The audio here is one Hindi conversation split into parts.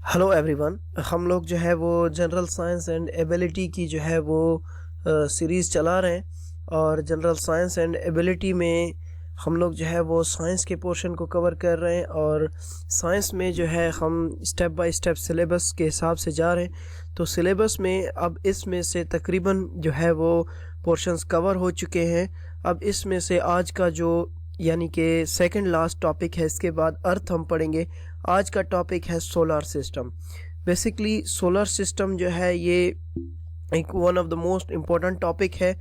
Hello everyone. हम लोग जो है वो जनरल साइंस एंड एबिलिटी की जो है वो सीरीज़ चला रहे हैं और जनरल साइंस एंड एबिलिटी में हम लोग जो है वो साइंस के पोर्शन को कवर कर रहे हैं और साइंस में जो है हम स्टेप बाय स्टेप सिलेबस के हिसाब से जा रहे हैं। तो सिलेबस में अब इसमें से तकरीबन जो है वो पोर्शंस कवर हो चुके हैं। अब इसमें से आज का जो यानी कि सेकंड लास्ट टॉपिक है, इसके बाद अर्थ हम पढ़ेंगे। आज का टॉपिक है solar system. Basically solar system जो है ये एक one of the most important topic है।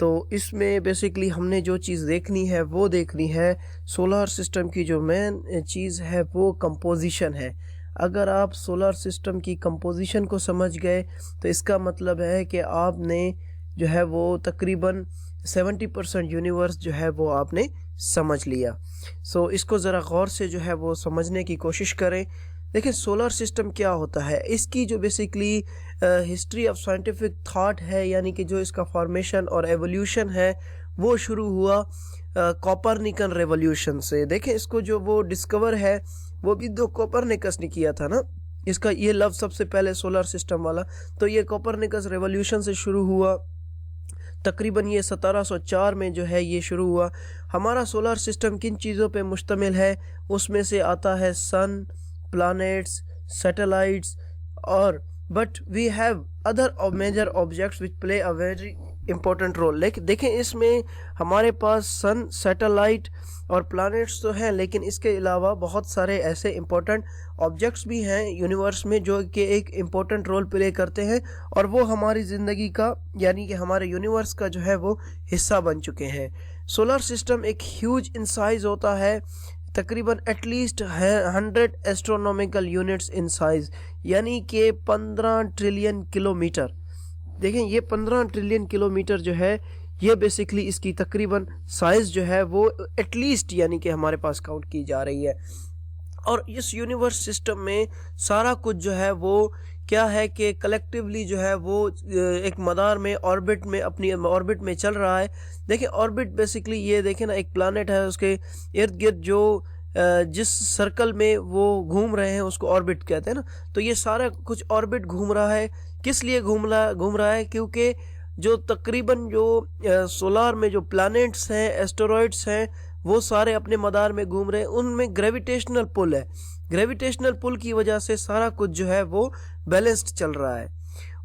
तो इसमें बेसिकली हमने जो चीज़ देखनी है वो देखनी है। सोलर सिस्टम की जो मेन चीज़ है वो कंपोजिशन है। अगर आप सोलर सिस्टम की कंपोजिशन को समझ गए तो इसका मतलब है कि आपने जो है वो तकरीबन 70% यूनिवर्स जो है वो आपने समझ लिया। सो इसको ज़रा गौर से जो है वो समझने की कोशिश करें। देखिए सोलर सिस्टम क्या होता है, इसकी जो basically history of scientific thought है, यानी कि जो इसका फॉर्मेशन और एवोल्यूशन है वो शुरू हुआ कोपरनिकन रेवोल्यूशन से। देखें इसको जो वो डिस्कवर है वो भी तो कोपरनिकस ने किया था ना, इसका ये लफ्ज़ सबसे पहले सोलर सिस्टम वाला। तो ये कोपरनिकस रेवोल्यूशन से शुरू हुआ, तकरीबन ये 1704 में जो है ये शुरू हुआ। हमारा सोलर सिस्टम किन चीज़ों पे मुश्तमिल है, उसमें से आता है सन, प्लैनेट्स, सैटेलाइट्स और but we have other major objects which play a very important role. लेकिन देखें इसमें हमारे पास सन, सैटेलाइट और प्लैनेट्स तो हैं, लेकिन इसके अलावा बहुत सारे ऐसे इंपॉर्टेंट ऑब्जेक्ट्स भी हैं यूनिवर्स में जो कि एक इम्पोर्टेंट रोल प्ले करते हैं और वो हमारी ज़िंदगी का यानी कि हमारे यूनिवर्स का जो है वो हिस्सा बन चुके हैं। सोलर सिस्टम एक ह्यूज इन साइज़ होता है, तकरीबन at least 100 astronomical units in size, यानी कि 15 ट्रिलियन किलोमीटर। देखें ये 15 ट्रिलियन किलोमीटर जो है ये बेसिकली इसकी तकरीबन साइज़ जो है वो एटलीस्ट यानी कि हमारे पास काउंट की जा रही है। और इस यूनिवर्स सिस्टम में सारा कुछ जो है वो क्या है कि कलेक्टिवली जो है वो एक मदार में ऑर्बिट में अपनी ऑर्बिट में चल रहा है। देखिए ऑर्बिट बेसिकली ये देखें ना, एक प्लानट है, उसके इर्द गिर्द जो जिस सर्कल में वो घूम रहे हैं उसको ऑर्बिट कहते हैं ना। तो ये सारा कुछ ऑर्बिट घूम रहा है। किस लिए घूम रहा है? क्योंकि जो तकरीबन जो सोलार में जो प्लैनेट्स हैं, एस्टेरॉइड्स हैं, वो सारे अपने मदार में घूम रहे हैं, उनमें ग्रेविटेशनल पुल है। ग्रेविटेशनल पुल की वजह से सारा कुछ जो है वो बैलेंस्ड चल रहा है।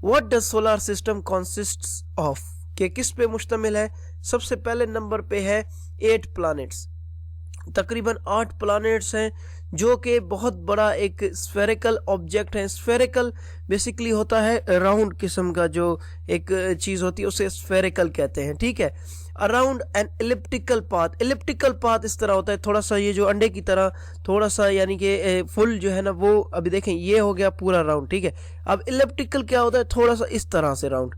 What does solar system consists of, कि किस पे मुश्तमिल है? सबसे पहले नंबर पे है 8 प्लैनेट्स। तकरीबन 8 प्लैनेट्स हैं जो कि बहुत बड़ा एक स्फेरिकल ऑब्जेक्ट है। स्फेरिकल बेसिकली होता है राउंड किस्म का, जो एक चीज़ होती है उसे स्फेरिकल कहते हैं, ठीक है। Around an elliptical path. Elliptical path इस तरह होता है, थोड़ा सा ये जो अंडे की तरह थोड़ा सा, यानी कि फुल जो है ना वो अभी देखें ये हो गया पूरा राउंड, ठीक है। अब इलिप्टिकल क्या होता है? थोड़ा सा इस तरह से राउंड,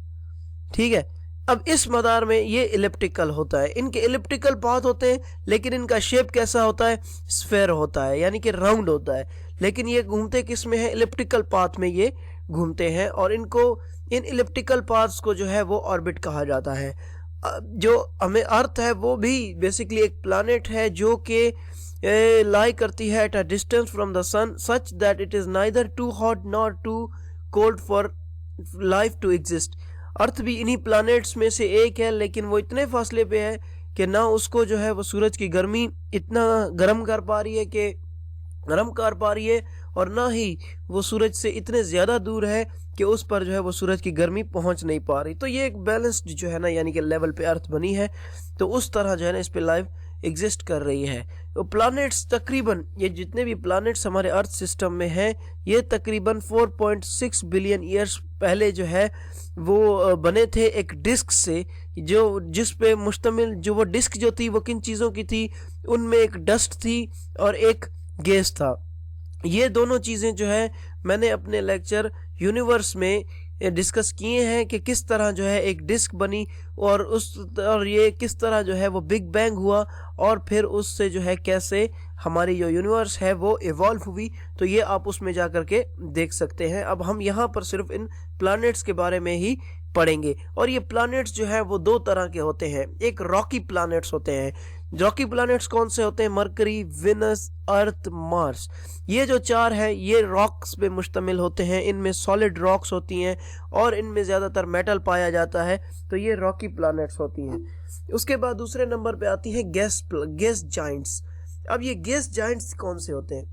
ठीक है। अब इस मदार में ये इलिप्टिकल होता है, इनके इलिप्टिकल पाथ होते हैं, लेकिन इनका शेप कैसा होता है? स्फेयर होता है, यानी कि राउंड होता है। लेकिन ये घूमते किस में है? इलिप्टिकल पाथ में ये घूमते हैं और इनको इन इलिप्टिकल पाथ्स को जो है वो ऑर्बिट कहा जाता है। जो हमें अर्थ है वो भी बेसिकली एक प्लैनेट है जो कि लाई करती है at a distance from the sun such that it is neither too hot nor too cold for life to exist. Earth भी इन्हीं प्लैनेट्स में से एक है, लेकिन वो इतने फासले पे है कि ना उसको जो है वो सूरज की गर्मी इतना गर्म कर पा रही है और ना ही वो सूरज से इतने ज़्यादा दूर है कि उस पर जो है वो सूरज की गर्मी पहुंच नहीं पा रही। तो ये एक बैलेंस्ड जो है ना यानी कि लेवल पे अर्थ बनी है, तो उस तरह जो है ना इस पे लाइफ एग्जिस्ट कर रही है। तो प्लैनेट्स तकरीबन ये जितने भी प्लैनेट्स हमारे अर्थ सिस्टम में हैं ये तकरीबन 4.6 बिलियन ईयर्स पहले जो है वो बने थे एक डिस्क से, जो जिस पे मुश्तमिल जो वो डिस्क जो थी वो किन चीज़ों की थी? उनमें एक डस्ट थी और एक गैस था। ये दोनों चीज़ें जो है मैंने अपने लेक्चर यूनिवर्स में डिस्कस किए हैं कि किस तरह जो है एक डिस्क बनी और ये किस तरह जो है वो बिग बैंग हुआ और फिर उससे जो है कैसे हमारी जो यूनिवर्स है वो इवॉल्व हुई। तो ये आप उसमें जा कर के देख सकते हैं। अब हम यहाँ पर सिर्फ इन प्लैनेट्स के बारे में ही पढ़ेंगे और ये प्लैनेट्स जो है वो 2 तरह के होते हैं। एक रॉकी प्लैनेट्स होते हैं रॉकी प्लैनेट्स कौन से होते हैं? मरकरी, वेनस, अर्थ, मार्स। ये जो 4 है ये रॉक्स पे मुश्तमिल होते हैं, इनमें सॉलिड रॉक्स होती हैं और इनमें ज़्यादातर मेटल पाया जाता है, तो ये रॉकी प्लैनेट्स होती हैं। उसके बाद दूसरे नंबर पे आती है गैस जाइंट्स। अब ये गैस जाइंट्स कौन से होते हैं?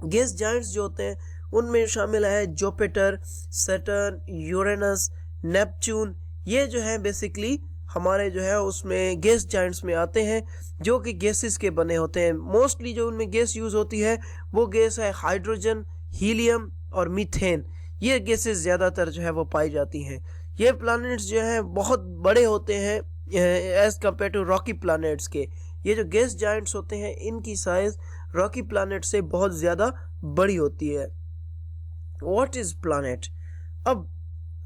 गैस जाइंट्स जो होते हैं उनमें शामिल है जुपिटर, सैटर्न, यूरेनस, नेपच्यून। ये जो है बेसिकली हमारे जो है उसमें गैस जाइंट्स में आते हैं, जो कि गैसेस के बने होते हैं। मोस्टली जो उनमें गैस यूज होती है वो गैस है हाइड्रोजन, हीलियम और मीथेन। ये गैसेस ज़्यादातर जो है वो पाई जाती हैं। ये प्लैनेट्स जो हैं बहुत बड़े होते हैं as compare to rocky planets के। ये जो गैस जाइंट्स होते हैं इनकी साइज रॉकी प्लैनेट से बहुत ज़्यादा बड़ी होती है। What is planet? अब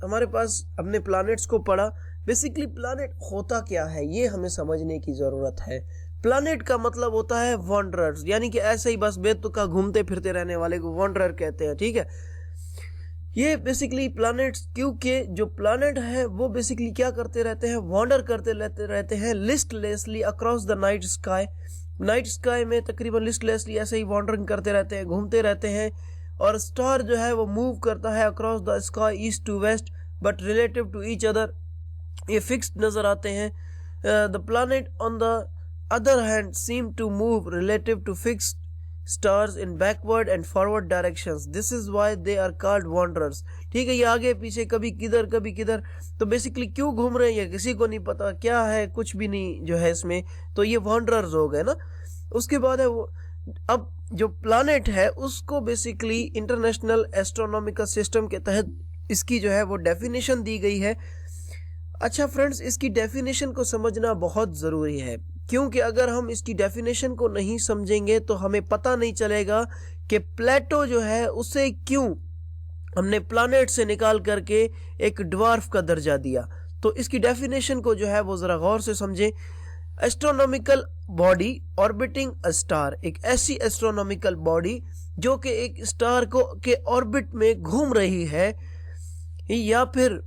हमारे पास हमने प्लैनेट्स को पढ़ा, बेसिकली प्लैनेट होता क्या है ये हमें समझने की ज़रूरत है। प्लैनेट का मतलब होता है वॉन्डरर्स, यानी कि ऐसे ही बस बेतुका घूमते फिरते रहने वाले को वॉन्डरर कहते हैं, ठीक है। ये बेसिकली प्लैनेट्स, क्योंकि जो प्लैनेट है वो बेसिकली क्या करते रहते हैं? वॉन्डर करते रहते हैं listlessly across the night sky. Night sky में तकरीबन लिस्टलेसली ऐसे ही वॉन्डरिंग करते रहते हैं, घूमते रहते हैं। और स्टार जो है वो मूव करता है across the sky east to west, but relative to each other ये फिक्स्ड नजर आते हैं। The planet on the other hand seem to move relative to fixed stars in backward and forward directions. This is why they are called wanderers. ठीक है, ये आगे पीछे कभी किधर कभी किधर, तो बेसिकली क्यों घूम रहे हैं ये किसी को नहीं पता, क्या है कुछ भी नहीं जो है इसमें, तो ये wanderers हो गए ना। उसके बाद है वो, अब जो प्लैनेट है उसको बेसिकली इंटरनेशनल एस्ट्रोनॉमिकल सिस्टम के तहत इसकी जो है वो डेफिनेशन दी गई है। अच्छा फ्रेंड्स, इसकी डेफिनेशन को समझना बहुत ज़रूरी है, क्योंकि अगर हम इसकी डेफिनेशन को नहीं समझेंगे तो हमें पता नहीं चलेगा कि प्लेटो जो है उसे क्यों हमने प्लैनेट से निकाल करके एक ड्वार्फ का दर्जा दिया। तो इसकी डेफिनेशन को जो है वो ज़रा गौर से समझें। Astronomical body orbiting a star, एक ऐसी एस्ट्रोनॉमिकल बॉडी जो कि एक स्टार को के ऑर्बिट में घूम रही है, या फिर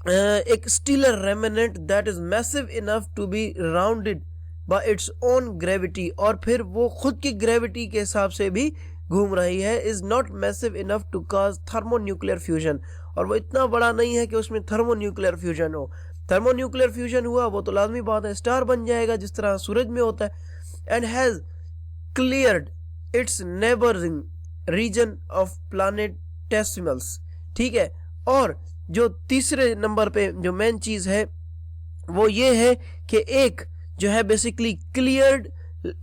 एक stellar remnant that is massive enough to be rounded by its own gravity, और फिर वो खुद की ग्रेविटी के हिसाब से भी घूम रही है, is not massive enough to cause thermonuclear fusion, और वो इतना बड़ा नहीं है कि उसमें थर्मोन्यूक्लियर फ्यूजन हो। थर्मोन्यूक्लियर फ्यूजन हुआ वो तो लाजमी बात है, स्टार बन जाएगा जिस तरह सूरज में होता है। And has cleared its neighbouring region of planetesimals, ठीक है। और जो तीसरे नंबर पे जो मेन चीज है वो ये है कि एक जो है basically cleared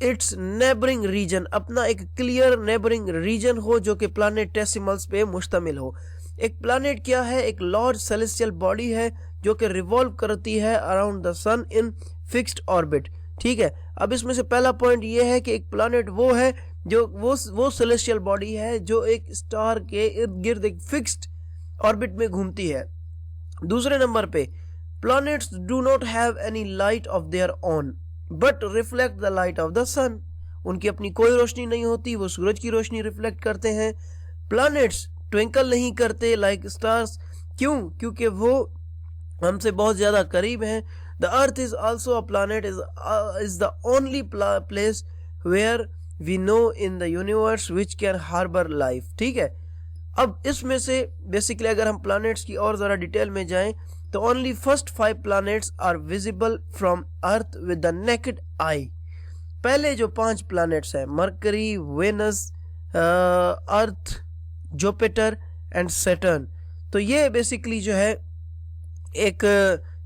its neighbouring region, अपना एक क्लियर नेबरिंग रीजन हो जो कि प्लैनेटेसिमल्स पे मुश्तमिल हो। एक प्लैनेट क्या है? एक लार्ज सेलेस्टियल बॉडी है जो कि रिवॉल्व करती है around the sun in fixed orbit, ठीक है। अब इसमें से पहला पॉइंट ये है कि एक प्लैनेट वो है जो वो सेलेस्टियल बॉडी है जो एक स्टार के इर्द गिर्द एक फिक्स्ड ऑर्बिट में घूमती है। दूसरे नंबर पे, planets do not have any light of their own but reflect the light of the sun, उनकी अपनी कोई रोशनी नहीं होती, वो सूरज की रोशनी रिफ्लेक्ट करते हैं। प्लैनेट्स ट्विंकल नहीं करते लाइक स्टार्स, क्यों? क्योंकि वो हमसे बहुत ज्यादा करीब हैं। The earth is also a planet, is the only place where we know in the universe which can harbour life, ठीक है। अब इसमें से बेसिकली अगर हम प्लैनेट्स की और ज़रा डिटेल में जाएं तो only first 5 planets are visible from earth with the naked eye. पहले जो 5 प्लैनेट्स हैं, Mercury, Venus, Earth, Jupiter and Saturn, तो ये बेसिकली जो है एक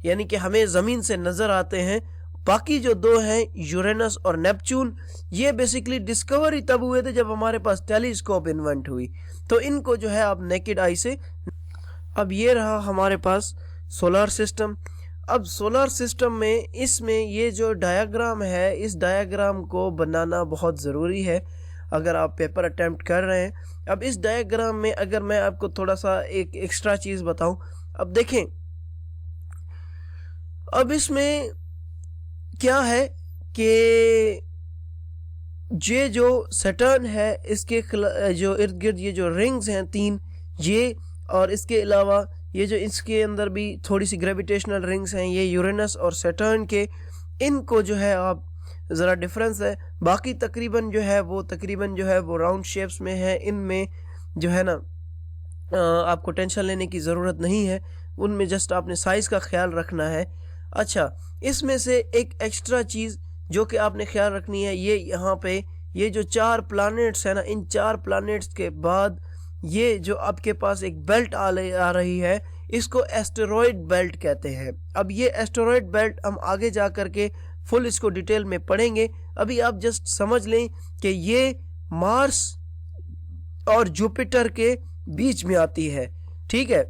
यानी कि हमें ज़मीन से नज़र आते हैं। बाकी जो 2 हैं यूरेनस और नेपच्यून, ये बेसिकली डिस्कवरी तब हुए थे जब हमारे पास टेलीस्कोप इन्वेंट हुई, तो इनको जो है आप नेकेड आई से। अब ये रहा हमारे पास सोलर सिस्टम। अब सोलर सिस्टम में इसमें ये जो डायग्राम है, इस डायग्राम को बनाना बहुत ज़रूरी है अगर आप पेपर अटेम्प्ट कर रहे हैं। अब इस डायग्राम में अगर मैं आपको थोड़ा सा एक एक्स्ट्रा चीज़ बताऊं, अब देखें, अब इसमें क्या है कि ये जो सैटर्न है इसके जो इर्द गिर्द ये जो रिंग्स हैं 3 ये, और इसके अलावा ये जो इसके अंदर भी थोड़ी सी ग्रेविटेशनल रिंग्स हैं, ये यूरेनस और सैटर्न के, इनको जो है आप ज़रा डिफरेंस है। बाकी तकरीबन जो है वो राउंड शेप्स में है। इनमें जो है ना आपको टेंशन लेने की ज़रूरत नहीं है, उनमें जस्ट आपने साइज़ का ख्याल रखना है। अच्छा, इसमें से एक एक्स्ट्रा चीज़ जो कि आपने ख्याल रखनी है, ये यहाँ पे ये जो 4 प्लैनेट्स है ना, इन 4 प्लैनेट्स के बाद ये जो आपके पास एक बेल्ट आ रही है, इसको एस्टेरॉयड बेल्ट कहते हैं। अब ये एस्टेरॉयड बेल्ट हम आगे जा कर के फुल इसको डिटेल में पढ़ेंगे। अभी आप जस्ट समझ लें कि ये मार्स और जुपिटर के बीच में आती है, ठीक है।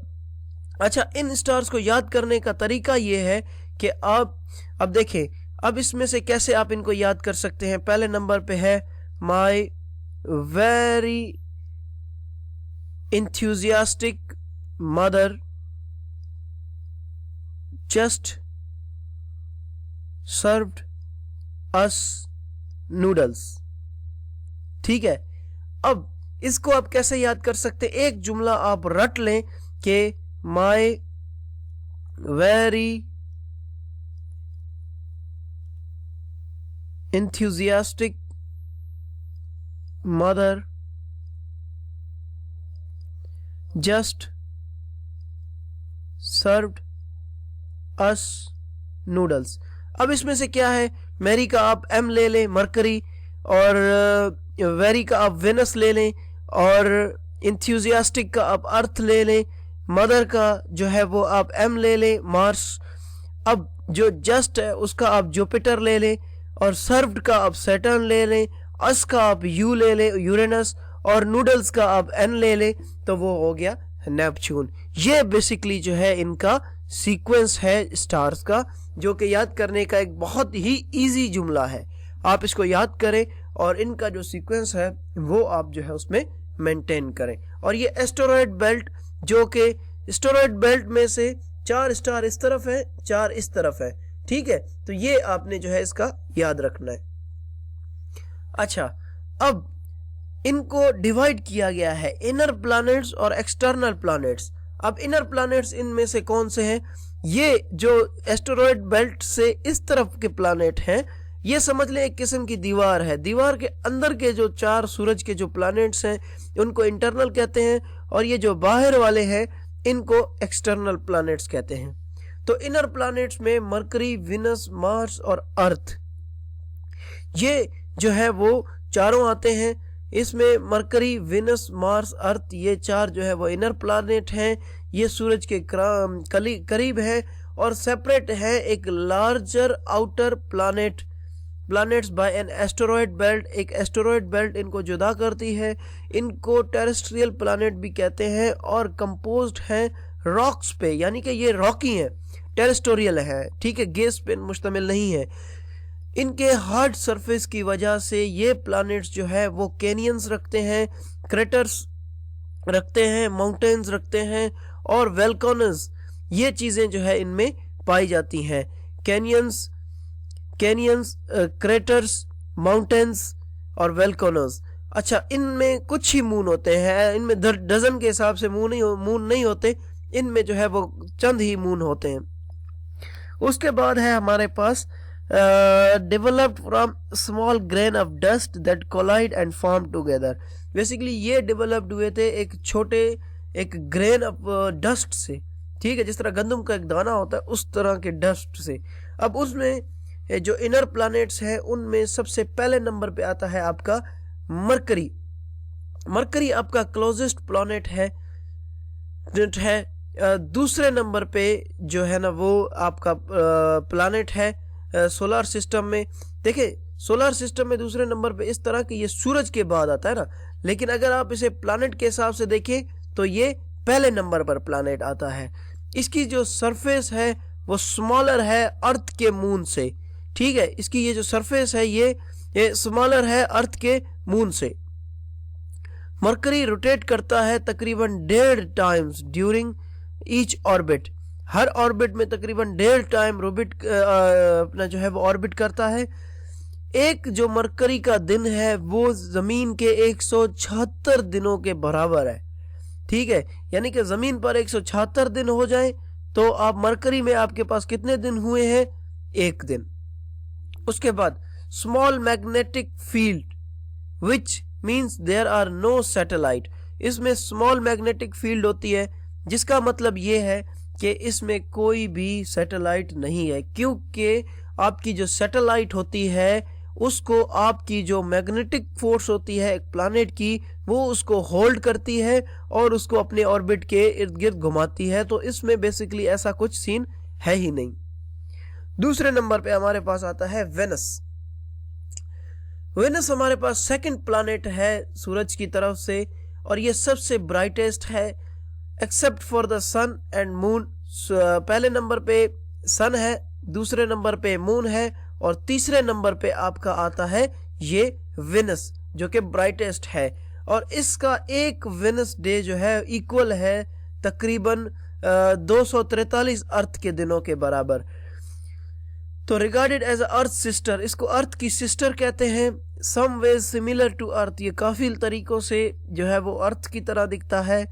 अच्छा, इन स्टार्स को याद करने का तरीका ये है कि आप अब देखें, अब इसमें से कैसे आप इनको याद कर सकते हैं। पहले नंबर पे है my very enthusiastic mother just served us noodles, ठीक है। अब इसको आप कैसे याद कर सकते हैं? एक जुमला आप रट लें कि my very enthusiastic mother just served us noodles। अब इसमें से क्या है, मैरी का आप एम ले लें मरकरी, और वेरी का आप वेनस ले लें, और इंथ्यूजियास्टिक का आप अर्थ ले लें, मदर का जो है वो आप एम ले लें मार्स। अब जो जस्ट है उसका आप जुपिटर ले लें, और सर्व्ड का आप सैटर्न ले लें, अस का आप यू ले लें यूरेनस, और नूडल्स का आप एन ले लें, तो वो हो गया नेपच्यून। ये बेसिकली जो है इनका सीक्वेंस है स्टार्स का, जो कि याद करने का एक बहुत ही इजी जुमला है। आप इसको याद करें और इनका जो सीक्वेंस है वो आप जो है उसमें मेंटेन करें। और ये एस्टेरॉयड बेल्ट, जो कि एस्टेरॉयड बेल्ट में से 4 स्टार इस तरफ है, 4 इस तरफ है, ठीक है। तो ये आपने जो है इसका याद रखना है। अच्छा, अब इनको डिवाइड किया गया है इनर प्लैनेट्स और एक्सटर्नल प्लैनेट्स। अब इनर प्लैनेट्स इनमें से कौन से हैं? ये जो एस्टेरॉयड बेल्ट से इस तरफ के प्लैनेट हैं, ये समझ लें एक किस्म की दीवार है। दीवार के अंदर के जो 4 सूरज के जो प्लैनेट्स हैं उनको इंटरनल कहते हैं, और ये जो बाहर वाले हैं इनको एक्सटर्नल प्लैनेट्स कहते हैं। तो इनर प्लैनेट्स में मरकरी, विनस, मार्स और अर्थ, ये जो है वो चारों आते हैं। इसमें मरकरी, विनस, मार्स, अर्थ, ये 4 जो है वो इनर प्लैनेट हैं। ये सूरज के करीब है और सेपरेट है एक larger outer planets by an asteroid belt. एक एस्टेरॉयड बेल्ट इनको जुदा करती है। इनको टेरेस्ट्रियल प्लैनेट भी कहते हैं, और कंपोज्ड हैं रॉक्स पे, यानी कि ये रॉकी हैं, टेरेस्टोरियल है, ठीक है, गैस पे मुश्तमिल नहीं है। इनके हार्ड सरफेस की वजह से ये प्लैनेट्स जो है वो कैनियंस रखते हैं, क्रेटर्स रखते हैं, माउंटेन्स रखते हैं, और वेल्कोनस, ये चीज़ें जो है इनमें पाई जाती हैं। कैनियंस, क्रेटर्स, माउंटेन्स और वेल्कोनस। अच्छा, इनमें कुछ ही मून होते हैं, इनमें डजन के हिसाब से मून नहीं होते, इनमें जो है वो चंद ही मून होते हैं। उसके बाद है हमारे पास developed from small grain of dust that collide and form together। Basically ये डेवलप्ड हुए थे एक ग्रेन ऑफ डस्ट से, ठीक है, जिस तरह गंदम का एक दाना होता है उस तरह के डस्ट से। अब उसमें जो इनर प्लैनेट्स हैं उनमें सबसे पहले नंबर पे आता है आपका मरकरी। मरकरी आपका क्लोजेस्ट प्लैनेट है। दूसरे नंबर पे जो है ना वो आपका प्लैनेट है सोलर सिस्टम में। देखिए, सोलर सिस्टम में दूसरे नंबर पे इस तरह कि ये सूरज के बाद आता है ना, लेकिन अगर आप इसे प्लैनेट के हिसाब से देखें तो ये पहले नंबर पर प्लैनेट आता है। इसकी जो सरफेस है वो स्मॉलर है अर्थ के मून से, ठीक है। इसकी ये जो सरफेस है ये स्मॉलर है अर्थ के मून से। मरकरी रोटेट करता है तकरीबन 1.5 टाइम्स ड्यूरिंग ईच ऑर्बिट। हर ऑर्बिट में तकरीबन 1.5 टाइम अपना जो है वो ऑर्बिट करता है। एक जो मरकरी का दिन है वो जमीन के 176 दिनों के बराबर है, ठीक है। यानी कि जमीन पर 176 दिन हो जाए तो आप मरकरी में आपके पास कितने दिन हुए हैं? 1 दिन। उसके बाद small magnetic field which means there are no satellite. इसमें स्मॉल मैग्नेटिक फील्ड होती है जिसका मतलब ये है कि इसमें कोई भी सैटेलाइट नहीं है, क्योंकि आपकी जो सैटेलाइट होती है उसको आपकी जो मैग्नेटिक फोर्स होती है एक प्लैनेट की, वो उसको होल्ड करती है और उसको अपने ऑर्बिट के इर्द गिर्द घुमाती है। तो इसमें बेसिकली ऐसा कुछ सीन है ही नहीं। दूसरे नंबर पे हमारे पास आता है वेनस। वेनस हमारे पास सेकंड प्लैनेट है सूरज की तरफ से, और ये सबसे ब्राइटेस्ट है except for the sun and moon. पहले नंबर पे सन है, दूसरे नंबर पे मून है, और तीसरे नंबर पे आपका आता है ये वेनस जो कि ब्राइटेस्ट है। और इसका एक वेनस डे जो है इक्वल है तकरीबन 243 अर्थ के दिनों के बराबर। तो रिगार्डेड एज अर्थ सिस्टर, इसको अर्थ की सिस्टर कहते हैं। Some ways similar to earth, ये काफी तरीकों से जो है वो अर्थ की तरह दिखता है।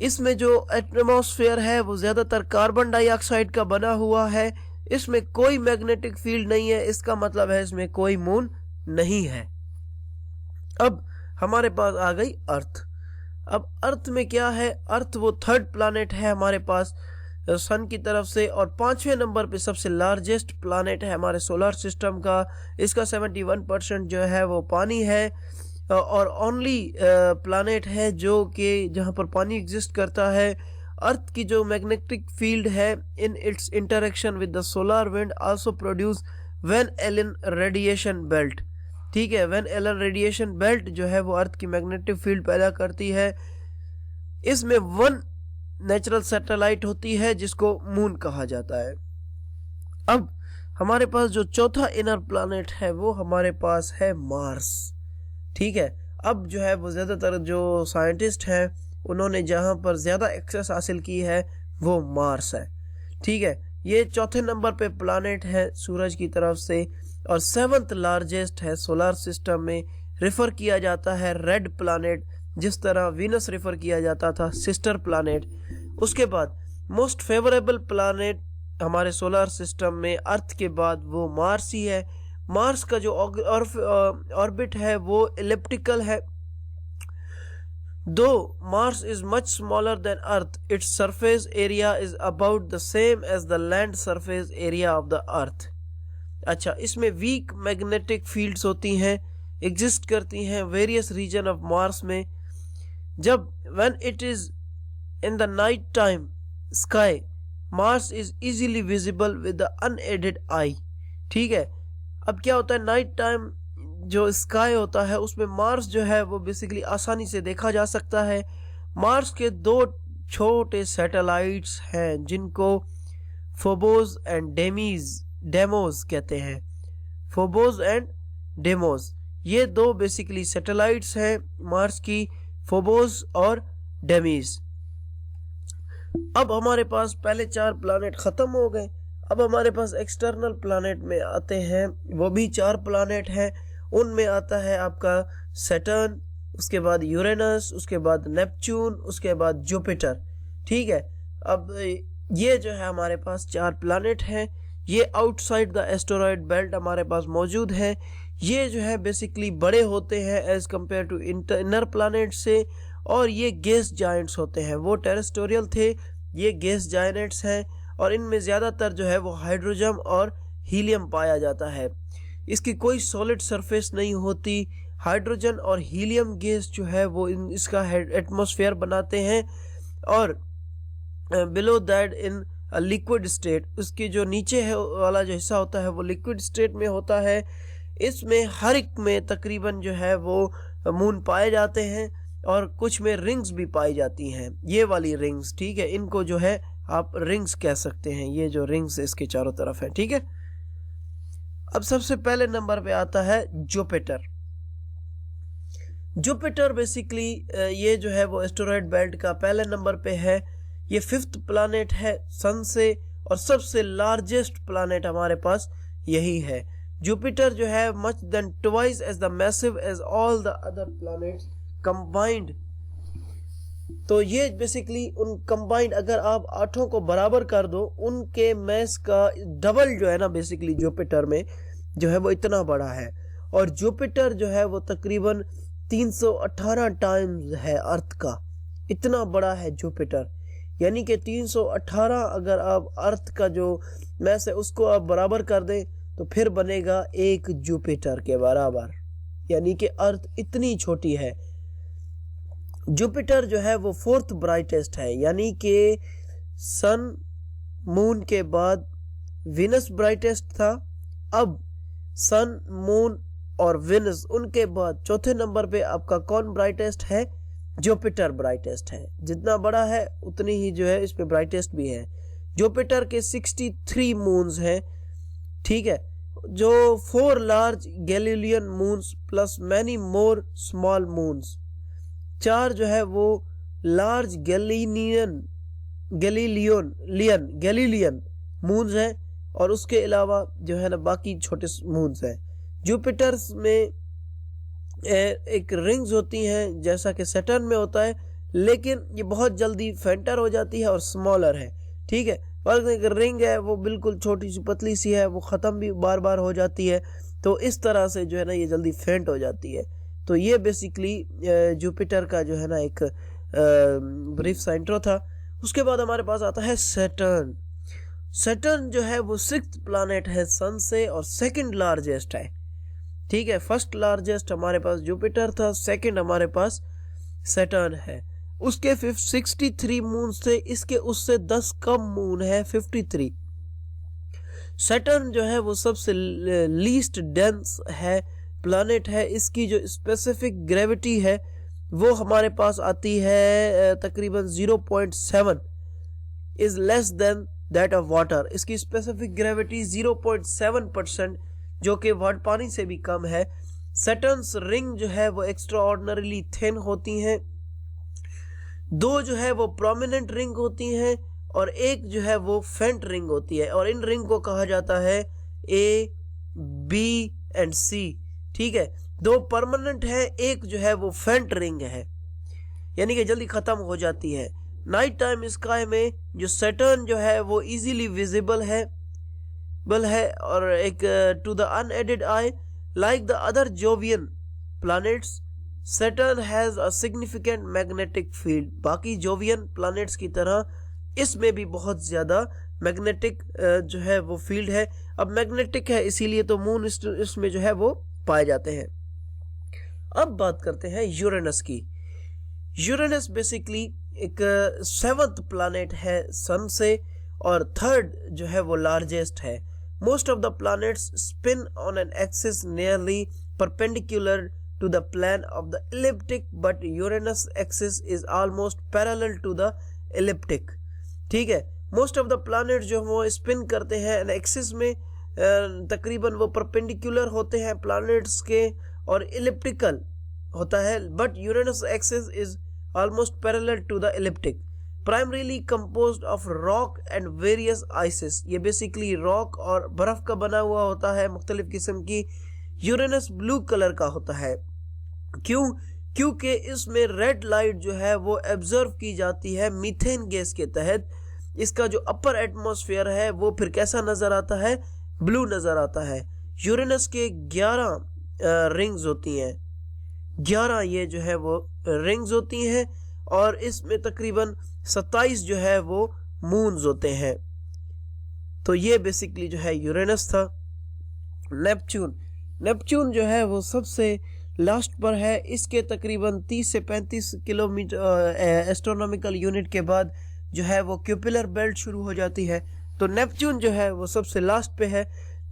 इसमें जो एटमॉस्फेयर है वो ज्यादातर कार्बन डाइऑक्साइड का बना हुआ है। इसमें कोई मैग्नेटिक फील्ड नहीं है, इसका मतलब है इसमें कोई मून नहीं है। अब हमारे पास आ गई अर्थ। अब अर्थ में क्या है, अर्थ वो थर्ड प्लैनेट है हमारे पास सन की तरफ से, और पांचवें नंबर पे सबसे लार्जेस्ट प्लैनेट है हमारे सोलर सिस्टम का। इसका 71% जो है वो पानी है, और ओनली प्लैनेट है जो कि जहां पर पानी एग्जिस्ट करता है। अर्थ की जो मैग्नेटिक फील्ड है in its interaction with the solar wind also produce Van Allen radiation belt. ठीक है, वैन एलन रेडिएशन बेल्ट जो है वो अर्थ की मैग्नेटिक फील्ड पैदा करती है। इसमें वन नेचुरल सैटेलाइट होती है जिसको मून कहा जाता है। अब हमारे पास जो चौथा इनर प्लैनेट है वो हमारे पास है मार्स। ठीक है, अब जो है वो ज्यादातर जो साइंटिस्ट हैं उन्होंने जहां पर ज्यादा एक्सेस हासिल की है वो मार्स है। ठीक है, ये चौथे नंबर पे प्लैनेट है सूरज की तरफ से, और सेवंथ लार्जेस्ट है सोलर सिस्टम में। रेफर किया जाता है रेड प्लैनेट, जिस तरह वीनस रेफर किया जाता था सिस्टर प्लैनेट। उसके बाद मोस्ट फेवरेबल प्लैनेट हमारे सोलर सिस्टम में अर्थ के बाद वो मार्स ही है। मार्स का जो ऑर्बिट है वो एलिप्टिकल है। Though Mars is much smaller than Earth, its surface area is about the same as the land surface area of the Earth. अच्छा, इसमें वीक मैग्नेटिक फील्ड्स होती हैं, एग्जिस्ट करती हैं वेरियस रीजन ऑफ मार्स में। जब when it is in the night time sky, Mars is easily visible with the unaided eye. ठीक है, अब क्या होता है, नाइट टाइम जो स्काई होता है उसमें मार्स जो है वो बेसिकली आसानी से देखा जा सकता है। मार्स के दो छोटे सैटेलाइट्स हैं जिनको फोबोस एंड डेमोस कहते हैं। फोबोस एंड डेमोस, ये दो बेसिकली सैटेलाइट्स हैं मार्स की, फोबोस और डेमीज। अब हमारे पास पहले 4 प्लैनेट खत्म हो गए। अब हमारे पास एक्सटर्नल प्लैनेट में आते हैं, वो भी 4 प्लैनेट हैं। उनमें आता है आपका सैटर्न, उसके बाद यूरेनस, उसके बाद नेपच्यून, उसके बाद जुपिटर। ठीक है, अब ये जो है हमारे पास 4 प्लैनेट हैं। ये आउटसाइड द एस्टेरॉयड बेल्ट हमारे पास मौजूद है। ये जो है बेसिकली बड़े होते हैं as compare to inner planet से, और ये गैस जायंट्स होते हैं। वो टेरेस्टेरियल थे, ये गैस जायंट्स हैं, और इनमें ज़्यादातर जो है वो हाइड्रोजन और हीलियम पाया जाता है। इसकी कोई सॉलिड सरफेस नहीं होती। हाइड्रोजन और हीलियम गैस जो है वो इसका एटमॉस्फेयर बनाते हैं, और below that in liquid state, उसकी जो नीचे है वाला जो हिस्सा होता है वो लिक्विड स्टेट में होता है। इसमें हर एक में तकरीबन जो है वो मून पाए जाते हैं, और कुछ में रिंग्स भी पाई जाती हैं। ये वाली रिंग्स, ठीक है, इनको जो है आप रिंग्स कह सकते हैं। ये जो रिंग्स इसके चारों तरफ है। ठीक है, अब सबसे पहले नंबर पे आता है जुपिटर। जुपिटर बेसिकली ये जो है वो एस्टेरॉयड बेल्ट का पहले नंबर पे है। ये 5th प्लैनेट है सन से, और सबसे लार्जेस्ट प्लैनेट हमारे पास यही है। जुपिटर जो है much than twice as the massive as all the other planets combined. तो ये बेसिकली उन कंबाइंड, अगर आप 8 को बराबर कर दो, उनके मैस का डबल जो है ना बेसिकली जुपिटर में जो है वो इतना बड़ा है, और जुपिटर जो है वो तकरीबन 318 टाइम्स है अर्थ का। इतना बड़ा है जुपिटर, यानी कि 318 अगर आप अर्थ का जो मैस है उसको आप बराबर कर दें तो फिर बनेगा एक जुपिटर के बराबर, यानी कि अर्थ इतनी छोटी है। जुपिटर जो है वो फोर्थ ब्राइटेस्ट है, यानी कि सन मून के बाद विनस ब्राइटेस्ट था। अब सन मून और विनस, उनके बाद चौथे नंबर पे आपका कौन ब्राइटेस्ट है? जुपिटर ब्राइटेस्ट है। जितना बड़ा है उतनी ही जो है इस पे ब्राइटेस्ट भी है। जुपिटर के 63 मून्स हैं, ठीक है, जो 4 large Galilean moons plus many more small moons, 4 जो है वो लार्ज गैलीलियन मून्स हैं, और उसके अलावा जो है ना बाकी छोटे मून्स हैं। जुपिटर में एक रिंग्स होती हैं जैसा कि सैटर्न में होता है, लेकिन ये बहुत जल्दी फेंटर हो जाती है और स्मॉलर है, ठीक है। और एक रिंग है वो बिल्कुल छोटी सी पतली सी है, वो ख़त्म भी बार बार हो जाती है, तो इस तरह से जो है ना ये जल्दी फेंट हो जाती है। तो ये बेसिकली जुपिटर का जो है ना एक ब्रीफ सा इंट्रो था। उसके बाद हमारे पास आता है सैटर्न। सैटर्न जो है वो 6th प्लैनेट है सन से और 2nd लार्जेस्ट है, ठीक है। फर्स्ट लार्जेस्ट हमारे पास जुपिटर था, सेकंड हमारे पास सैटर्न है। उसके 63 मून से इसके उससे 10 कम मून है, 53। सैटर्न जो है वो सबसे लीस्ट डेंस है प्लैनेट है। इसकी जो स्पेसिफिक ग्रेविटी है वो हमारे पास आती है तकरीबन 0.7 is less than that of water. इसकी स्पेसिफिक ग्रेविटी 0.7%, जो कि पानी से भी कम है। सैटर्न्स रिंग जो है वो एक्स्ट्रा ऑर्डिनरीली थिन होती हैं। 2 जो है वो प्रोमिनेंट रिंग होती हैं और एक जो है वो फेंट रिंग होती है, और इन रिंग को कहा जाता है A, B एंड C, ठीक है। 2 परमानेंट है, एक जो है वो फेंट रिंग है, यानी कि जल्दी खत्म हो जाती है। नाइट टाइम स्काई में जो सैटर्न जो है वो इजीली विजिबल है और एक to the unaided eye like the other Jovian planets, Saturn has a significant magnetic field. बाकी जोवियन प्लैनेट्स की तरह इसमें भी बहुत ज्यादा मैग्नेटिक जो है वो फील्ड है। अब मैग्नेटिक है इसीलिए तो मून इसमें जो है वो पाए जाते हैं। अब बात करते हैं यूरेनस की। यूरेनस बेसिकली एक 7th प्लैनेट है सन से और 3rd जो है वो लार्जेस्ट है। Most of the planets spin on an axis nearly perpendicular to the plane of the elliptic, but Uranus axis is almost parallel to the elliptic, ठीक है। मोस्ट ऑफ द प्लैनेट जो वो स्पिन करते हैं एन एक्सिस में, तकरीबन वो परपेंडिकुलर होते हैं प्लैनेट्स के और इलिप्टिकल होता है, but Uranus axis is almost parallel to the ecliptic. Primarily composed of rock and various ices, ये बेसिकली रॉक और बर्फ का बना हुआ होता है मुख्तलिफ किस्म की। यूरेनस ब्लू कलर का होता है, क्योंकि इसमें रेड लाइट जो है वो एब्जर्व की जाती है मीथेन गैस के तहत। इसका जो अपर एटमॉस्फेयर है वो फिर कैसा नजर आता है? ब्लू नजर आता है। यूरेनस के 11 रिंग्स होती हैं, 11 ये जो है वो रिंग्स होती हैं और इसमें तकरीबन 27 जो है वो मून्स होते हैं। तो ये बेसिकली जो है यूरेनस था। नेपच्यून जो है वो सबसे लास्ट पर है। इसके तकरीबन 30 से 35 किलोमीटर एस्ट्रोनॉमिकल यूनिट के बाद जो है वो क्यूपिलर बेल्ट शुरू हो जाती है। तो नेपच्यून जो है वो सबसे लास्ट पे है।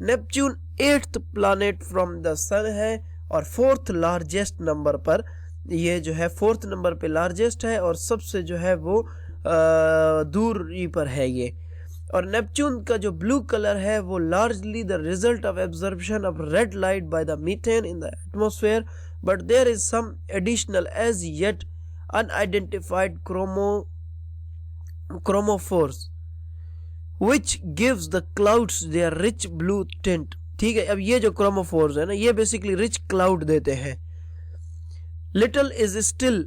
Neptune 8th planet from the sun है और 4th लार्जेस्ट नंबर पर, ये जो है 4th नंबर पे लार्जेस्ट है और सबसे जो है वो दूरी पर है ये। और नेपच्यून का जो ब्लू कलर है वो largely the result of absorption of red light by the methane in the atmosphere, but there is some additional as yet unidentified chromophores which gives the clouds their rich blue tint, ठीक है। अब ये जो क्रोमोफोर्स है ना, ये बेसिकली रिच क्लाउड देते हैं। Little is still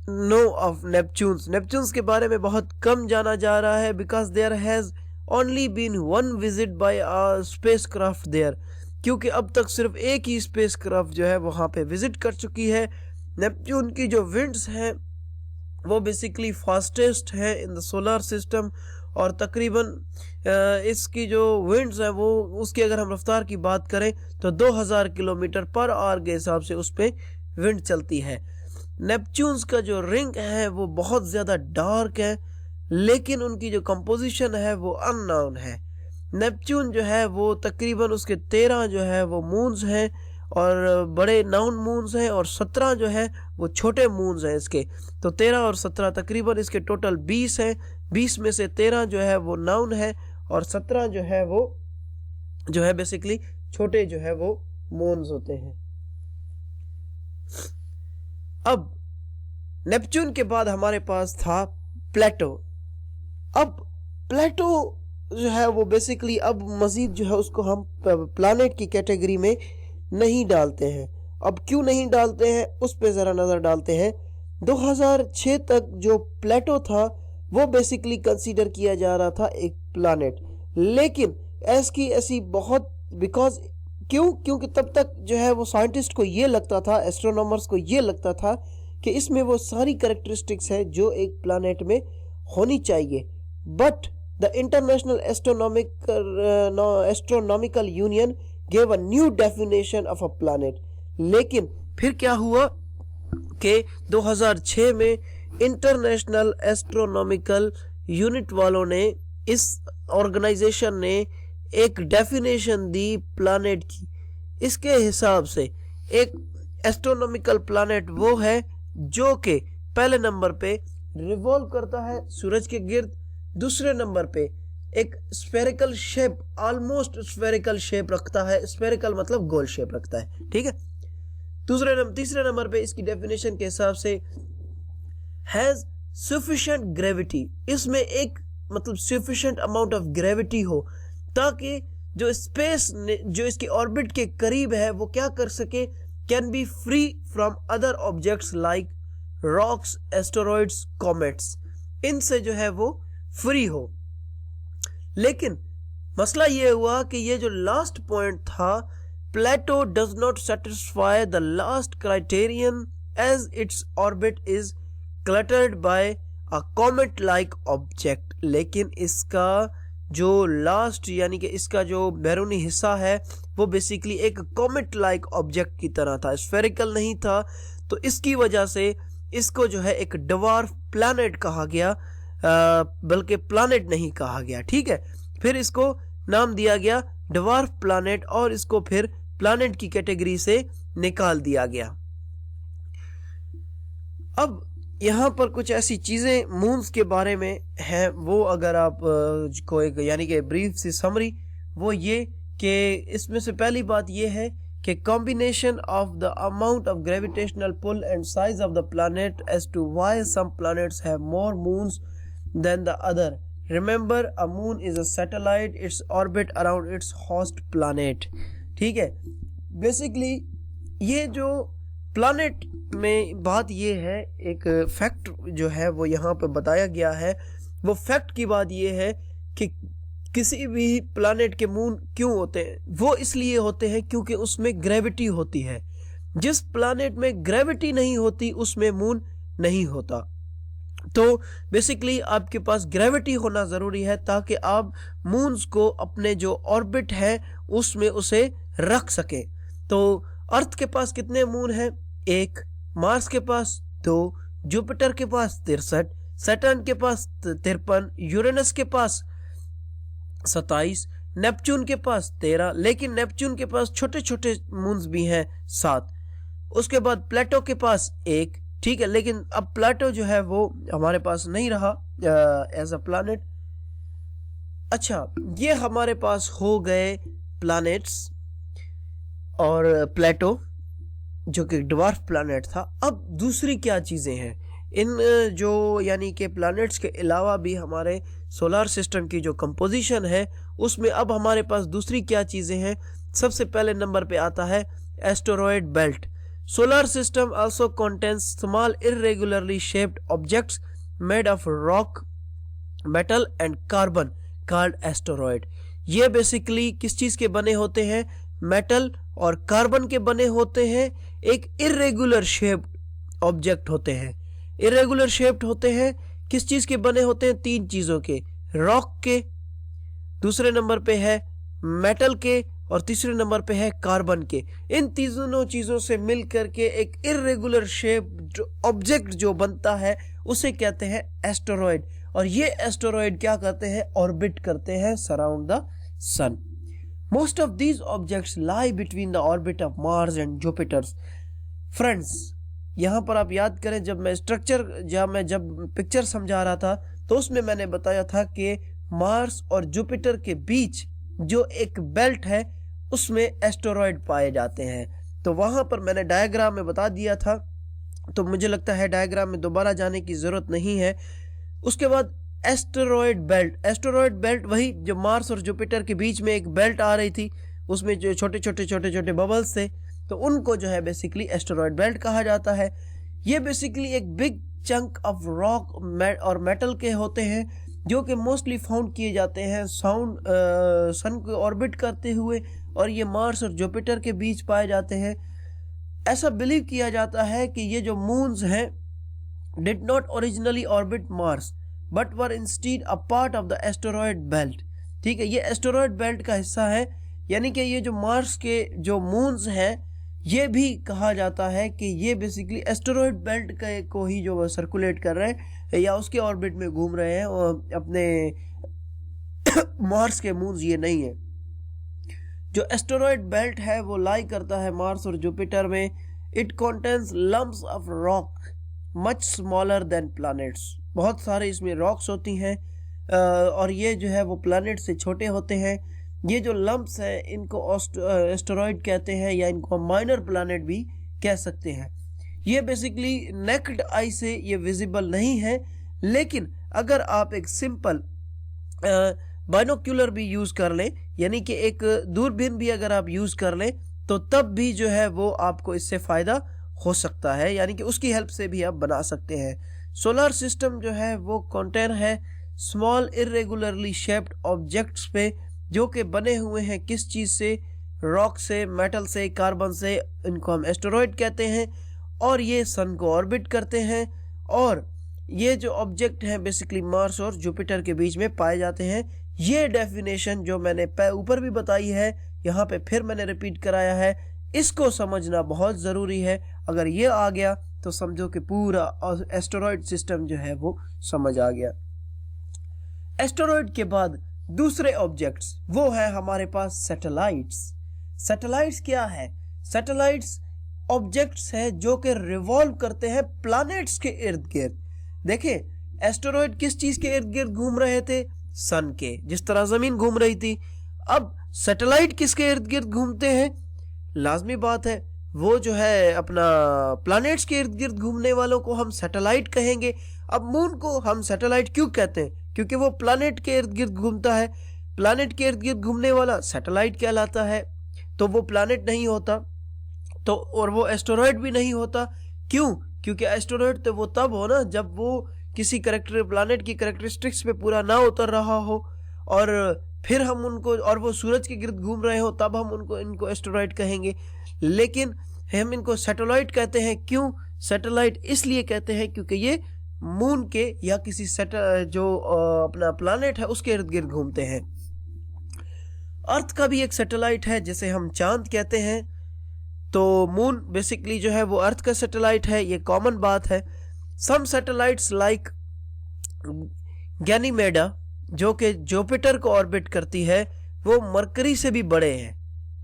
known of Neptune's के बारे में बहुत कम जाना जा रहा है, because there has only been one visit by a spacecraft there. क्योंकि अब तक सिर्फ एक ही स्पेसक्राफ्ट जो है वहाँ पे विजिट कर चुकी है। नेपच्यून की जो विंड्स हैं वो बेसिकली फास्टेस्ट है इन द सोलर सिस्टम, और तकरीबन इसकी जो विंड्स है वो उसकी अगर हम रफ्तार की बात करें तो 2000 किलोमीटर पर आवर के हिसाब से उस पर विंड चलती है। नेपच्यून्स का जो रिंग है वो बहुत ज़्यादा डार्क है, लेकिन उनकी जो कंपोजिशन है वो अननोन है। नेपच्यून जो है वो तकरीबन उसके 13 जो है वो मून्स हैं और बड़े नाउन मून्स हैं, और 17 जो है वो छोटे मून्स हैं इसके। तो 13 और 17 तकरीबन इसके टोटल 20 हैं। 20 में से 13 जो है वो नाउन है और 17 जो है वो जो है बेसिकली छोटे जो है वो मून्स होते हैं। अब नेपच्यून के बाद हमारे पास था प्लेटो। अब प्लेटो जो है वो बेसिकली अब मजीद जो है उसको हम प्लैनेट की कैटेगरी में नहीं डालते हैं। अब क्यों नहीं डालते हैं उस पे ज़रा नज़र डालते हैं। 2006 तक जो प्लेटो था वो बेसिकली कंसीडर किया जा रहा था एक प्लैनेट, लेकिन ऐसी बहुत बिकॉज क्योंकि तब तक जो है वो साइंटिस्ट को ये लगता था, एस्ट्रोनॉमर्स को ये लगता था कि इसमें वो सारी कैरेक्टरिस्टिक्स है जो एक प्लैनेट में होनी चाहिए। But the international astronomical union gave a new definition of a planet। लेकिन फिर क्या हुआ कि 2006 में इंटरनेशनल एस्ट्रोनॉमिकल यूनिट वालों ने, इस ऑर्गेनाइजेशन ने एक डेफिनेशन दी प्लैनेट की। इसके हिसाब से एक एस्ट्रोनॉमिकल प्लैनेट वो है जो कि पहले नंबर पे रिवॉल्व करता है सूरज के गिर्द, दूसरे नंबर पे एक spherical shape, almost spherical shape रखता है। स्फेरिकल मतलब गोल शेप रखता है, ठीक है। तीसरे नंबर पे इसकी डेफिनेशन के हिसाब से हैज सफिशिएंट ग्रेविटी। इसमें एक मतलब सफिशिएंट अमाउंट ऑफ ग्रेविटी हो ताकि जो स्पेस जो इसकी ऑर्बिट के करीब है वो क्या कर सके, can be free from other objects like rocks, asteroids, comets. इनसे जो है वो फ्री हो। लेकिन मसला ये हुआ कि ये जो लास्ट पॉइंट था, Pluto does not satisfy the last criterion as its orbit is cluttered by a comet like object. लेकिन इसका जो लास्ट यानी कि इसका जो बैरूनी हिस्सा है वो बेसिकली एक कॉमेट लाइक ऑब्जेक्ट की तरह था, स्फेरिकल नहीं था। तो इसकी वजह से इसको जो है एक ड्वार्फ प्लैनेट कहा गया, बल्कि प्लैनेट नहीं कहा गया, ठीक है। फिर इसको नाम दिया गया ड्वार्फ प्लैनेट और इसको फिर प्लैनेट की कैटेगरी से निकाल दिया गया। अब यहाँ पर कुछ ऐसी चीज़ें मून्स के बारे में हैं, वो अगर आप को एक यानी कि ब्रीफ सी समरी, वो ये कि इसमें से पहली बात ये है कि combination of the amount of gravitational pull and size of the planet as to why some planets have more moons than the other। Remember, a moon is a satellite, its orbit around its host planet, ठीक है। बेसिकली ये जो प्लानेट में बात ये है, एक फैक्ट जो है वो यहाँ पे बताया गया है। वो फैक्ट की बात ये है कि किसी भी प्लैनेट के मून क्यों होते हैं, वो इसलिए होते हैं क्योंकि उसमें ग्रेविटी होती है। जिस प्लैनेट में ग्रेविटी नहीं होती उसमें मून नहीं होता। तो बेसिकली आपके पास ग्रेविटी होना ज़रूरी है ताकि आप मून्स को अपने जो ऑर्बिट है उसमें उसे रख सकें। तो अर्थ के पास कितने मून हैं? 1, मार्स के पास 2, जुपिटर के पास 63, सैटर्न के पास 53, यूरेनस के पास 27, नेपच्यून के पास 13, लेकिन नेपच्यून के पास छोटे छोटे मून्स भी हैं 7। उसके बाद प्लेटो के पास 1, ठीक है। लेकिन अब प्लेटो जो है वो हमारे पास नहीं रहा एज अ प्लैनेट। अच्छा, ये हमारे पास हो गए प्लैनेट्स और प्लेटो जो कि ड्वार्फ प्लैनेट था। अब दूसरी क्या चीज़ें हैं इन जो यानी कि प्लैनेट्स के अलावा भी हमारे सोलर सिस्टम की जो कंपोजिशन है उसमें अब हमारे पास दूसरी क्या चीज़ें हैं। सबसे पहले नंबर पे आता है asteroid belt. Solar system also contains small irregularly shaped objects made of rock, metal and carbon called asteroid. ये बेसिकली किस चीज़ के बने होते हैं? मेटल और कार्बन के बने होते हैं, एक इर्रेगुलर शेप्ड ऑब्जेक्ट होते हैं। इरेगुलर शेप्ड होते हैं, किस चीज के बने होते हैं? 3 चीजों के, रॉक के, दूसरे नंबर पे है मेटल के, और तीसरे नंबर पे है कार्बन के। इन तीनों चीजों से मिलकर के एक इरेगुलर शेप्ड ऑब्जेक्ट जो बनता है उसे कहते हैं एस्टेरॉयड। और ये एस्टेरॉयड क्या करते हैं? ऑर्बिट करते हैं surround the sun. Most of these objects lie between the orbit of Mars and Jupiter. Friends, यहाँ पर आप याद करें, जब मैं जब पिक्चर समझा रहा था तो उसमें मैंने बताया था कि मार्स और जुपिटर के बीच जो एक बेल्ट है उसमें एस्टेरॉयड पाए जाते हैं। तो वहां पर मैंने डायग्राम में बता दिया था, तो मुझे लगता है डायग्राम में दोबारा जाने की जरूरत नहीं है। उसके बाद एस्टेरॉयड बेल्ट वही जो मार्स और जुपिटर के बीच में एक बेल्ट आ रही थी, उसमें जो छोटे छोटे बबल्स थे, तो उनको जो है बेसिकली एस्टेरॉयड बेल्ट कहा जाता है। ये बेसिकली एक बिग चंक ऑफ रॉक और मेटल के होते हैं जो कि मोस्टली फाउंड किए जाते हैं सन को ऑर्बिट करते हुए, और ये मार्स और जुपिटर के बीच पाए जाते हैं। ऐसा बिलीव किया जाता है कि ये जो मून्स हैं did not originally orbit Mars but were instead a part of the asteroid belt. ठीक है, ये एस्टेरॉयड बेल्ट का हिस्सा है, यानी कि ये जो मार्स के जो मून्स हैं ये भी कहा जाता है कि ये बेसिकली एस्टेरॉयड बेल्ट को ही जो सर्कुलेट कर रहे हैं या उसके ऑर्बिट में घूम रहे हैं, और अपने मार्स के मून्स ये नहीं है। जो एस्टेरॉयड बेल्ट है वो लाई करता है मार्स और जुपिटर में। It contains lumps of rock much smaller than planets. बहुत सारे इसमें रॉक्स होती हैं और ये जो है वो प्लैनेट से छोटे होते हैं। ये जो लम्प्स हैं इनको एस्टेरॉयड कहते हैं, या इनको माइनर प्लैनेट भी कह सकते हैं। ये बेसिकली नेक्ड आई से ये विजिबल नहीं है, लेकिन अगर आप एक सिंपल बाइनोक्यूलर भी यूज कर लें, यानी कि एक दूरबीन भी अगर आप यूज कर लें, तो तब भी जो है वो आपको इससे फायदा हो सकता है, यानी कि उसकी हेल्प से भी आप बना सकते हैं। सोलर सिस्टम जो है वो कंटेन है स्मॉल इरेगुलरली शेप्ड ऑब्जेक्ट्स पे, जो कि बने हुए हैं किस चीज से? रॉक से, मेटल से, कार्बन से। इनको हम एस्टेरॉयड कहते हैं, और ये सन को ऑर्बिट करते हैं। और ये जो ऑब्जेक्ट हैं बेसिकली मार्स और जुपिटर के बीच में पाए जाते हैं। ये डेफिनेशन जो मैंने ऊपर भी बताई है, यहाँ पे फिर मैंने रिपीट कराया है, इसको समझना बहुत ज़रूरी है। अगर ये आ गया तो समझो कि पूरा एस्टेरॉयड सिस्टम जो है वो समझ आ गया। एस्टेरॉयड के बाद दूसरे ऑब्जेक्ट्स वो है हमारे पास सैटेलाइट्स। सैटेलाइट्स क्या है? सैटेलाइट्स ऑब्जेक्ट्स है जो कि रिवॉल्व करते हैं प्लैनेट्स के इर्द गिर्द। देखिए, एस्टेरॉयड किस चीज के इर्द गिर्द घूम रहे थे? सन के, जिस तरह जमीन घूम रही थी। अब सैटेलाइट किसके इर्द गिर्द घूमते हैं? लाजमी बात है वो जो है अपना प्लैनेट्स के इर्द गिर्द घूमने वालों को हम सैटेलाइट कहेंगे। अब मून को हम सैटेलाइट क्यों कहते हैं? क्योंकि वो प्लैनेट के इर्द गिर्द घूमता है। प्लैनेट के इर्द गिर्द घूमने वाला सैटेलाइट कहलाता है। तो वो प्लैनेट नहीं होता, तो और वो एस्टेरॉयड भी नहीं होता। क्यों? क्योंकि एस्टेरॉयड तो वो तब हो ना जब वो किसी प्लैनेट की कैरेक्टरिस्टिक्स पे पूरा ना उतर रहा हो, और फिर हम उनको, और वो सूरज के गिर्द घूम रहे हो, तब हम इनको एस्टेरॉयड कहेंगे। लेकिन हम इनको सैटेलाइट कहते हैं। क्यों सैटेलाइट? इसलिए कहते हैं क्योंकि ये मून के या किसी जो अपना प्लैनेट है उसके इर्द गिर्द घूमते हैं। अर्थ का भी एक सैटेलाइट है जिसे हम चांद कहते हैं। तो मून बेसिकली जो है वो अर्थ का सैटेलाइट है, ये कॉमन बात है। सम सैटेलाइट्स लाइक गैनीमेडा जो कि जुपिटर को ऑर्बिट करती है, वो मरकरी से भी बड़े हैं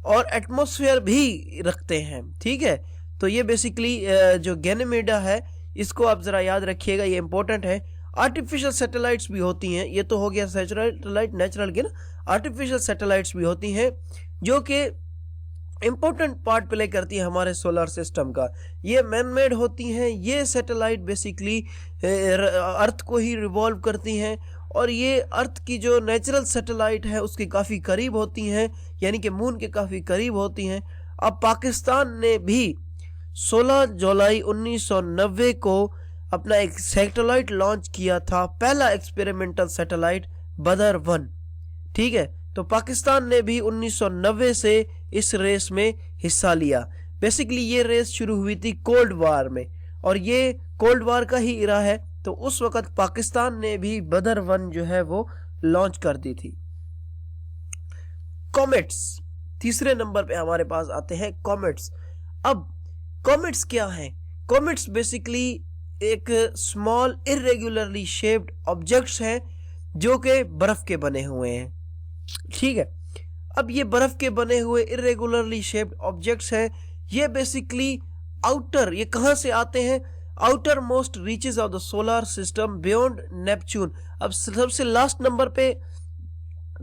और एटमॉस्फेयर भी रखते हैं। ठीक है, तो ये बेसिकली जो गैनीमेडा है इसको आप जरा याद रखिएगा, ये इंपॉर्टेंट है। आर्टिफिशियल सैटेलाइट्स भी होती हैं, ये तो हो गया सैटेलाइट नेचुरल के ना। आर्टिफिशियल सैटेलाइट्स भी होती हैं जो कि इंपॉर्टेंट पार्ट प्ले करती है हमारे सोलर सिस्टम का। ये मैन मेड होती हैं। ये सैटेलाइट बेसिकली अर्थ को ही रिवॉल्व करती हैं, और ये अर्थ की जो नेचुरल सैटेलाइट है उसके काफ़ी करीब होती हैं, यानी कि मून के काफ़ी करीब होती हैं। अब पाकिस्तान ने भी 16 जुलाई 1990 को अपना एक सैटेलाइट लॉन्च किया था, पहला एक्सपेरिमेंटल सैटेलाइट बदर 1। ठीक है, तो पाकिस्तान ने भी 1990 से इस रेस में हिस्सा लिया। बेसिकली ये रेस शुरू हुई थी कोल्ड वार में, और ये कोल्ड वार का ही इरा है। तो उस वक्त पाकिस्तान ने भी बदर 1 जो है वो लॉन्च कर दी थी। कॉमेट्स, तीसरे नंबर पे हमारे पास आते हैं कॉमेट्स। अब कॉमेट्स क्या हैं? कॉमेट्स बेसिकली एक स्मॉल इरेगुलरली शेप्ड ऑब्जेक्ट्स हैं जो कि बर्फ के बने हुए हैं, ठीक है। अब ये बर्फ के बने हुए इरेगुलरली शेप्ड ऑब्जेक्ट्स हैं। ये बेसिकली आउटर, ये कहां से आते हैं? Outer most reaches of the solar system beyond Neptune. अब सबसे लास्ट नंबर पे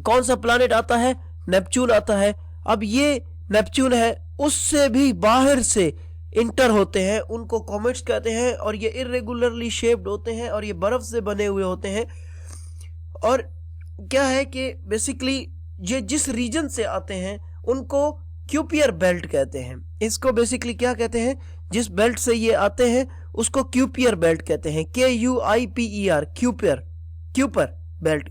कौन सा प्लैनेट आता है? नेपच्यून आता है। अब ये नेपच्यून है, उससे भी बाहर से इंटर होते हैं, उनको कॉमेट्स कहते हैं। और ये इरेगुलरली शेप्ड होते हैं और ये बर्फ से बने हुए होते हैं। और क्या है कि बेसिकली ये जिस रीजन से आते हैं उनको क्यूपियर बेल्ट कहते हैं। इसको बेसिकली क्या कहते हैं? जिस बेल्ट से ये आते हैं उसको क्यूपियर बेल्ट कहते हैं। KUIPER, क्यूपर बेल्ट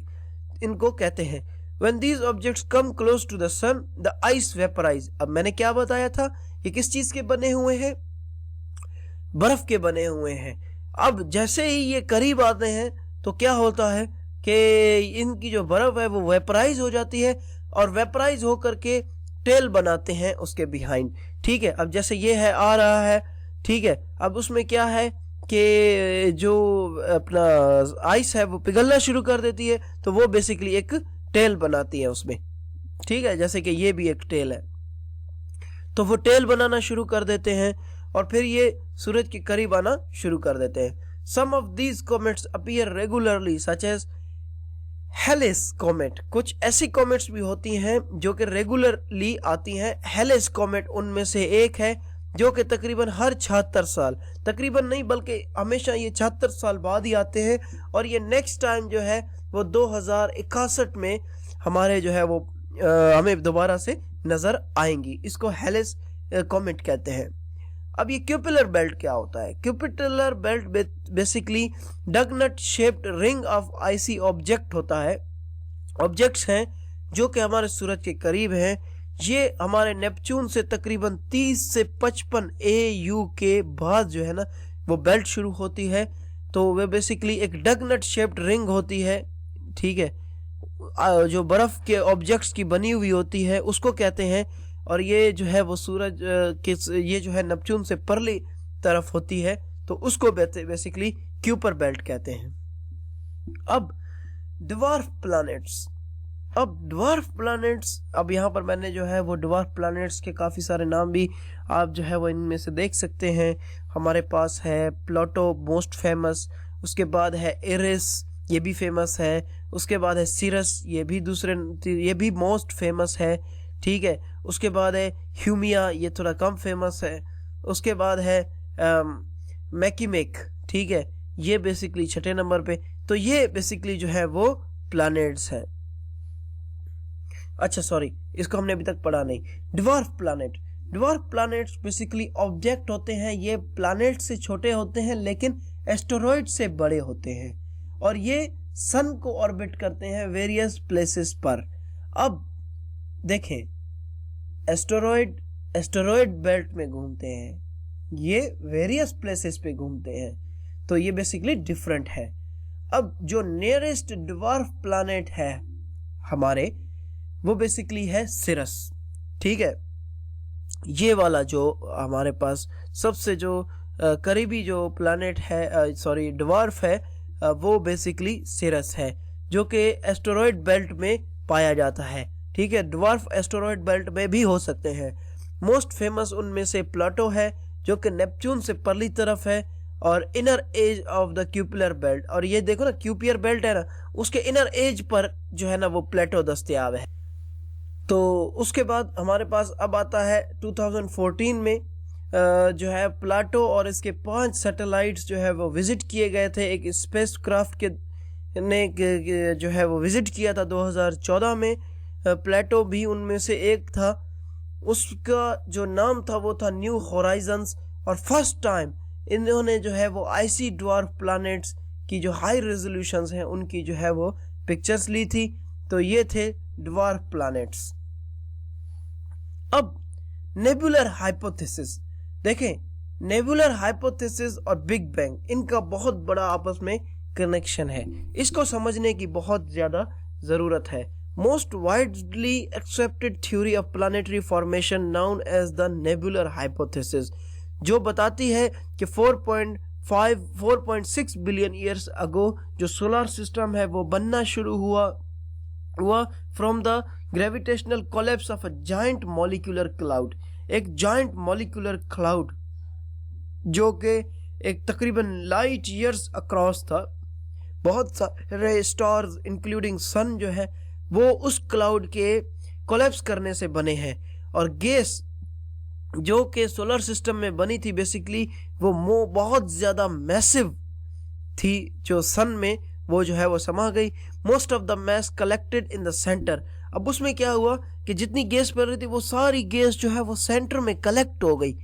इनको कहते हैं। When these objects come close to the sun, the ice vaporize। अब मैंने क्या बताया था? ये किस चीज के बने हुए हैं? बर्फ के बने हुए हैं। अब जैसे ही ये करीब आते हैं तो क्या होता है कि इनकी जो बर्फ है वो वेपराइज हो जाती है, और वेपराइज होकर के टेल बनाते हैं उसके बिहाइंड, ठीक है। अब जैसे ये है, आ रहा है, ठीक है। अब उसमें क्या है कि जो अपना आइस है वो पिघलना शुरू कर देती है, तो वो बेसिकली एक टेल बनाती है उसमें, ठीक है। जैसे कि ये भी एक टेल है, तो वो टेल बनाना शुरू कर देते हैं और फिर ये सूरज के करीब आना शुरू कर देते हैं। Some of these comets appear regularly such as Halley's comet. कुछ ऐसी कॉमेट्स भी होती हैं जो कि रेगुलरली आती हैं। हेलिस कॉमेट उनमें से एक है, जो कि तकरीबन हर 76 साल, तकरीबन नहीं बल्कि हमेशा ये 76 साल बाद ही आते हैं। और ये नेक्स्ट टाइम जो है वो 2061 में हमारे जो है वो हमें दोबारा से नजर आएंगी। इसको हेलिस कॉमेट कहते हैं। अब ये क्यूपिलर बेल्ट क्या होता है? Kuiper belt basically doughnut shaped ring of icy object होता है। ऑब्जेक्ट्स हैं जो कि हमारे सूरज के करीब हैं। ये हमारे नेपच्यून से तकरीबन 30 से 55 AU के बाद जो है ना वो बेल्ट शुरू होती है। तो वे बेसिकली एक डगनट शेप्ड रिंग होती है, ठीक है, जो बर्फ के ऑब्जेक्ट्स की बनी हुई होती है उसको कहते हैं। और ये जो है वो सूरज के ये जो है नेपच्यून से परली तरफ होती है, तो उसको बेसिकली क्यूपर बेल्ट कहते हैं। अब ड्वार्फ प्लैनेट्स। अब ड्वार्फ प्लैनेट्स, अब यहाँ पर मैंने जो है वो ड्वार्फ प्लैनेट्स के काफ़ी सारे नाम भी आप जो है वो इनमें से देख सकते हैं। हमारे पास है प्लूटो, मोस्ट फेमस। उसके बाद है एरिस, ये भी फेमस है। उसके बाद है सिरस, ये भी मोस्ट फेमस है, ठीक है। उसके बाद है ह्यूमिया, ये थोड़ा कम फेमस है। उसके बाद है मैकीमेक, ठीक है, ये बेसिकली 6ठे नंबर पे। तो ये बेसिकली जो है वो प्लैनेट्स हैं। अच्छा सॉरी, इसको हमने अभी तक पढ़ा नहीं। Dwarf planet. Dwarf planets basically object होते हैं। ये प्लैनेट से छोटे होते हैं लेकिन एस्टेरॉइड से बड़े होते हैं, और ये सन को ऑर्बिट करते हैं वेरियस प्लेसेस पर। अब देखें, एस्टेरॉइड बेल्ट में घूमते हैं, ये वेरियस प्लेसेस पे घूमते हैं, तो ये बेसिकली डिफरेंट है। अब जो नियरेस्ट ड्वार्फ प्लैनेट है हमारे, वो बेसिकली है सिरस, ठीक है। ये वाला जो हमारे पास सबसे जो करीबी जो प्लैनेट है, सॉरी ड्वार्फ है, वो बेसिकली सिरस है, जो कि एस्टेरॉइड बेल्ट में पाया जाता है, ठीक है। ड्वार्फ एस्टेरॉइड बेल्ट में भी हो सकते हैं। मोस्ट फेमस उनमें से प्लूटो है, जो कि नेपच्यून से परली तरफ है, और inner edge of the Kuiper belt. और ये देखो ना, क्यूपियर बेल्ट है ना, उसके इनर एज पर जो है ना वो प्लेटो दस्तयाब है। तो उसके बाद हमारे पास अब आता है 2014 में जो है प्लूटो और इसके 5 सैटेलाइट्स जो है वो विजिट किए गए थे। एक स्पेस क्राफ्ट के ने जो है वो विजिट किया था 2014 में। प्लूटो भी उनमें से एक था। उसका जो नाम था वो था न्यू होराइजन्स। और फर्स्ट टाइम इन्होंने जो है वो आइसी ड्वार्फ प्लैनेट्स की जो हाई रेजोल्यूशंस हैं उनकी जो है वो पिक्चर्स ली थी। तो ये थे ड्वार्फ प्लैनेट्स। अब नेबुलर हाइपोथेसिस देखें, नेबुलर हाइपोथेसिस और बिग बैंग इनका बहुत बड़ा आपस में कनेक्शन है। इसको समझने की बहुत ज़्यादा ज़रूरत है। Most widely accepted theory of planetary formation known as the nebular hypothesis, जो बताती है कि 4.6 बिलियन ईयर्स अगो जो सोलर सिस्टम है वो बनना शुरू हुआ from the gravitational collapse of a giant molecular cloud, एक जाइंट मॉलिक्यूलर क्लाउड जो कि एक तकरीबन लाइट ईयर्स अक्रॉस था। बहुत सारे स्टार्स इंक्लूडिंग सन जो है वो उस क्लाउड के कोलैप्स करने से बने हैं, और गैस जो कि सोलर सिस्टम में बनी थी बेसिकली वो बहुत ज़्यादा मैसिव थी, जो सन में वो जो है वो समा गई। Most of the mass collected in the centre. अब उसमें क्या हुआ कि जितनी गैस पड़ रही थी वो सारी गैस जो है वो सेंटर में कलेक्ट हो गई।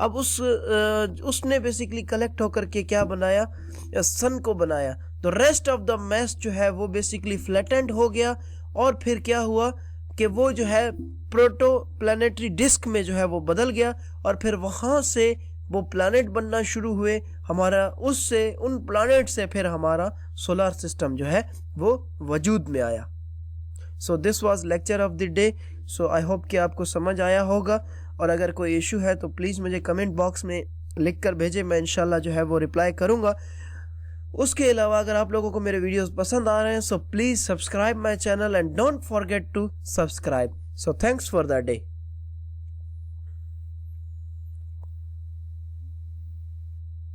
अब उसने बेसिकली कलेक्ट होकर के क्या बनाया, सन को बनाया। तो रेस्ट ऑफ द मैस जो है वो बेसिकली फ्लैटेंड हो गया, और फिर क्या हुआ कि वो जो है प्रोटो प्लानिटरी डिस्क में जो है वो बदल गया, और फिर वहाँ से वो प्लैनेट बनना शुरू हुए। हमारा उससे उन प्लैनेट से फिर हमारा सोलर सिस्टम जो है वो वजूद में आया। So this was lecture of the day. So I hope कि आपको समझ आया होगा, और अगर कोई इशू है तो प्लीज़ मुझे कमेंट बॉक्स में लिख कर भेजें, मैं इंशाल्लाह जो है वो रिप्लाई करूँगा। उसके अलावा अगर आप लोगों को मेरे वीडियोस पसंद आ रहे हैं so please subscribe my channel and don't forget to subscribe. So thanks for the day.